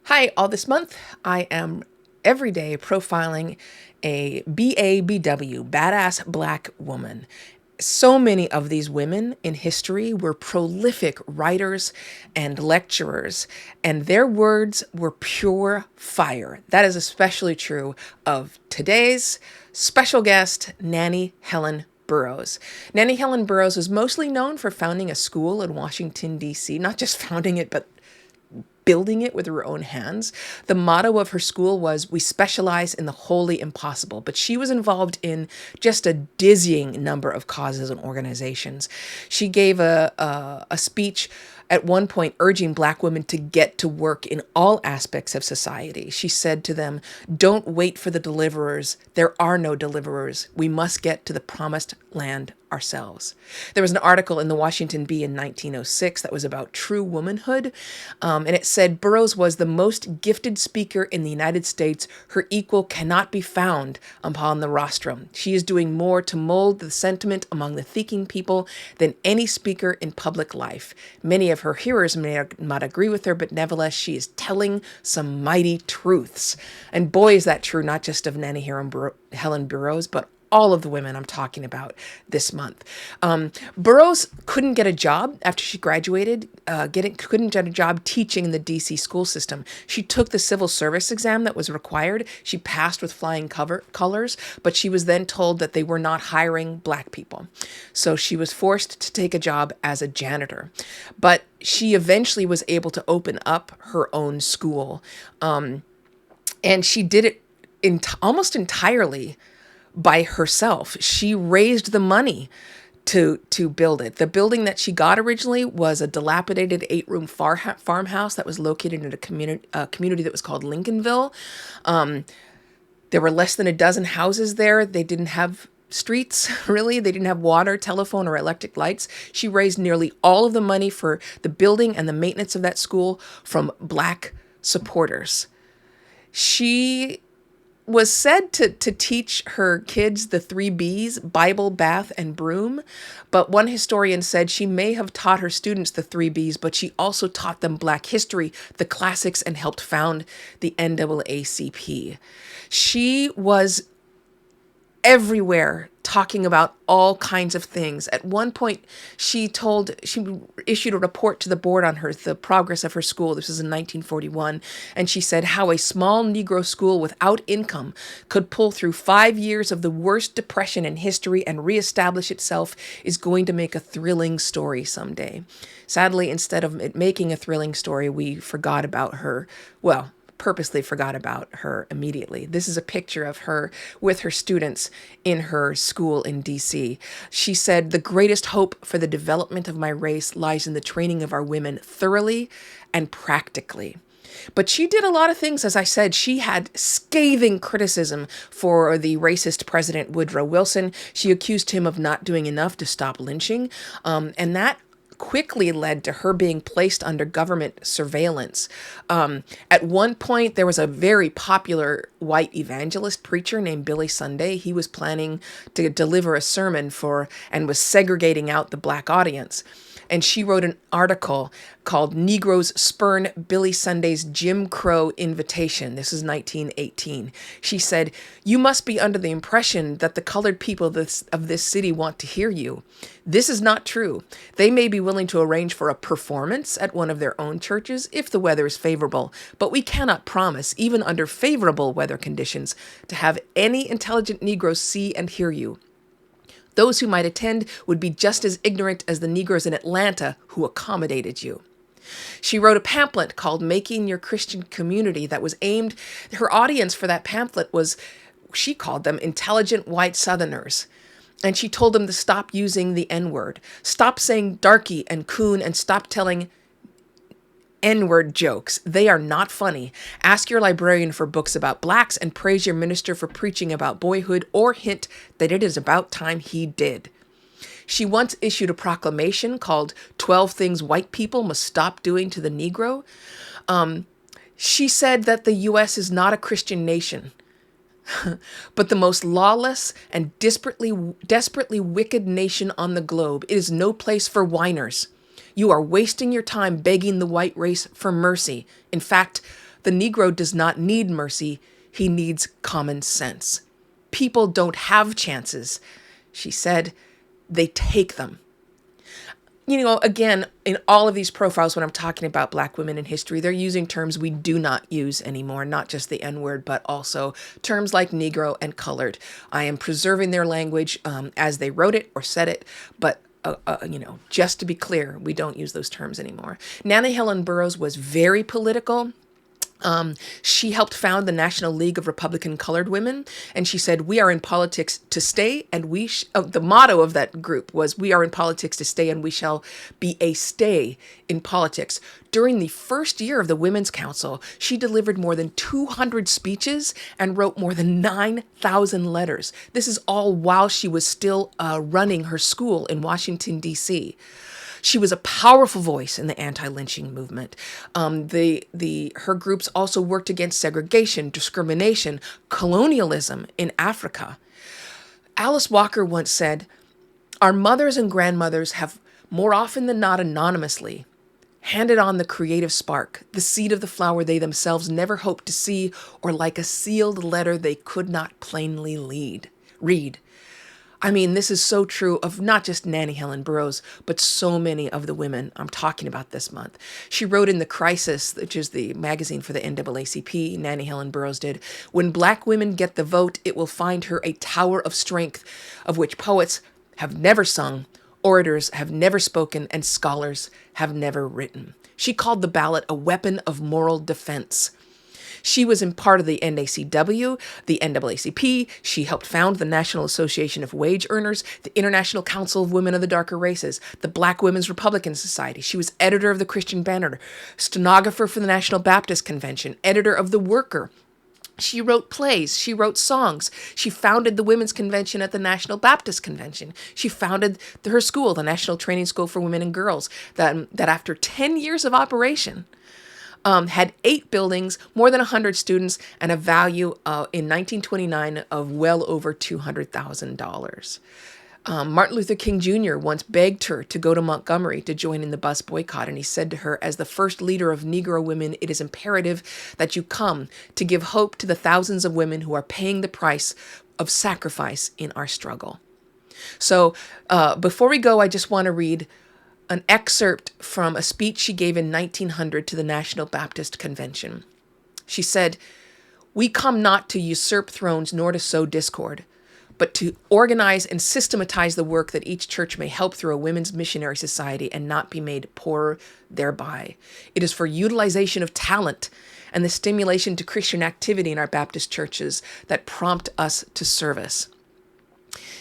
Hi, all this month I am every day profiling a BABW, badass black woman. So many of these women in history were prolific writers and lecturers, and their words were pure fire. That is especially true of today's special guest, Nannie Helen Burroughs. Nannie Helen Burroughs was mostly known for founding a school in Washington, D.C., not just founding it, but building it with her own hands. The motto of her school was, "We specialize in the wholly impossible." But she was involved in just a dizzying number of causes and organizations. She gave a speech at one point urging black women to get to work in all aspects of society. She said to them, "Don't wait for the deliverers. There are no deliverers. We must get to the promised land ourselves." There was an article in the Washington Bee in 1906 that was about true womanhood, and it said Burroughs was the most gifted speaker in the United States. Her equal cannot be found upon the rostrum. She is doing more to mold the sentiment among the thinking people than any speaker in public life. Many of her hearers may not agree with her, but nevertheless, she is telling some mighty truths. And boy, is that true, not just of Nannie Helen Burroughs, but all of the women I'm talking about this month. Burroughs couldn't get a job after she graduated, couldn't get a job teaching in the DC school system. She took the civil service exam that was required. She passed with flying colors, but she was then told that they were not hiring black people. So she was forced to take a job as a janitor. But she eventually was able to open up her own school. And she did it almost entirely by herself. She raised the money to build it. The building that she got originally was a dilapidated 8-room farmhouse that was located in a community that was called Lincolnville. There were less than a dozen houses there. They didn't have streets, really. They didn't have water, telephone, or electric lights. She raised nearly all of the money for the building and the maintenance of that school from black supporters. She was said to teach her kids the 3 B's, Bible, bath, and broom. But one historian said she may have taught her students the 3 B's, but she also taught them black history, the classics, and helped found the NAACP. She was everywhere talking about all kinds of things. At one point, she issued a report to the board on the progress of her school. This was in 1941. And she said how a small Negro school without income could pull through 5 years of the worst depression in history and reestablish itself is going to make a thrilling story someday. Sadly, instead of it making a thrilling story, we forgot about her. Well, purposely forgot about her immediately. This is a picture of her with her students in her school in DC. She said, "The greatest hope for the development of my race lies in the training of our women thoroughly and practically." But she did a lot of things. As I said, she had scathing criticism for the racist President Woodrow Wilson. She accused him of not doing enough to stop lynching. And that quickly led to her being placed under government surveillance. At one point, there was a very popular white evangelist preacher named Billy Sunday. He was planning to deliver a sermon and was segregating out the black audience. And she wrote an article called "Negroes Spurn Billy Sunday's Jim Crow Invitation." This is 1918. She said, "You must be under the impression that the colored people of this city want to hear you. This is not true. They may be willing to arrange for a performance at one of their own churches if the weather is favorable, but we cannot promise, even under favorable weather conditions, to have any intelligent Negroes see and hear you. Those who might attend would be just as ignorant as the Negroes in Atlanta who accommodated you." She wrote a pamphlet called "Making Your Christian Community" that was aimed, her audience for that pamphlet was, she called them intelligent white Southerners. And she told them to stop using the N-word, stop saying darky and coon, and stop telling N-word jokes. They are not funny. Ask your librarian for books about blacks and praise your minister for preaching about boyhood, or hint that it is about time he did. She once issued a proclamation called 12 Things White People Must Stop Doing to the Negro. She said that the U.S. is not a Christian nation, but the most lawless and desperately wicked nation on the globe. It is no place for whiners. You are wasting your time begging the white race for mercy. In fact, The Negro does not need mercy. He needs common sense. People don't have chances, she said. They take them. Again, in all of these profiles, when I'm talking about Black women in history, they're using terms we do not use anymore, not just the N-word, but also terms like Negro and colored. I am preserving their language as they wrote it or said it, but just to be clear, we don't use those terms anymore. Nannie Helen Burroughs was very political. She helped found the National League of Republican Colored Women, and she said, "We are in politics to stay, and the motto of that group was, "We are in politics to stay, and we shall be a stay in politics." During the first year of the Women's Council, she delivered more than 200 speeches and wrote more than 9,000 letters. This is all while she was still running her school in Washington, D.C. She was a powerful voice in the anti-lynching movement. Her groups also worked against segregation, discrimination, colonialism in Africa. Alice Walker once said, "Our mothers and grandmothers have, more often than not anonymously, handed on the creative spark, the seed of the flower they themselves never hoped to see, or like a sealed letter they could not plainly read." I mean, this is so true of not just Nannie Helen Burroughs, but so many of the women I'm talking about this month. She wrote in The Crisis, which is the magazine for the NAACP, Nannie Helen Burroughs did, "When Black women get the vote, it will find her a tower of strength, of which poets have never sung, orators have never spoken, and scholars have never written." She called the ballot a weapon of moral defense. She was in part of the NACW, the NAACP. She helped found the National Association of Wage Earners, the International Council of Women of the Darker Races, the Black Women's Republican Society. She was editor of the Christian Banner, stenographer for the National Baptist Convention, editor of The Worker. She wrote plays. She wrote songs. She founded the Women's Convention at the National Baptist Convention. She founded her school, the National Training School for Women and Girls, that after 10 years of operation, had 8 buildings, more than 100 students, and a value in 1929 of well over $200,000. Martin Luther King Jr. once begged her to go to Montgomery to join in the bus boycott, and he said to her, "As the first leader of Negro women, it is imperative that you come to give hope to the thousands of women who are paying the price of sacrifice in our struggle." So before we go, I just want to read an excerpt from a speech she gave in 1900 to the National Baptist Convention. She said, "We come not to usurp thrones nor to sow discord, but to organize and systematize the work that each church may help through a women's missionary society and not be made poorer thereby. It is for utilization of talent and the stimulation to Christian activity in our Baptist churches that prompt us to service.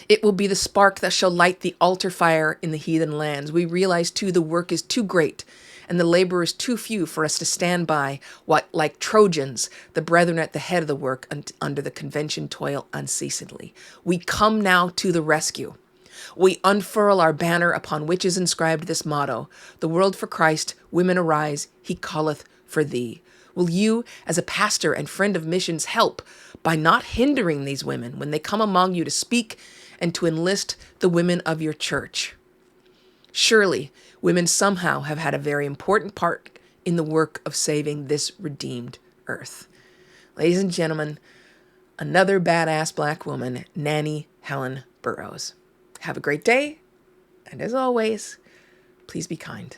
It will be the spark that shall light the altar fire in the heathen lands. We realize, too, the work is too great and the laborers too few for us to stand by, what, like Trojans, the brethren at the head of the work under the convention toil unceasingly. We come now to the rescue. We unfurl our banner upon which is inscribed this motto, "The world for Christ, women arise, he calleth for thee." Will you, as a pastor and friend of missions, help by not hindering these women when they come among you to speak and to enlist the women of your church? Surely, women somehow have had a very important part in the work of saving this redeemed earth. Ladies and gentlemen, another badass Black woman, Nannie Helen Burroughs. Have a great day, and as always, please be kind.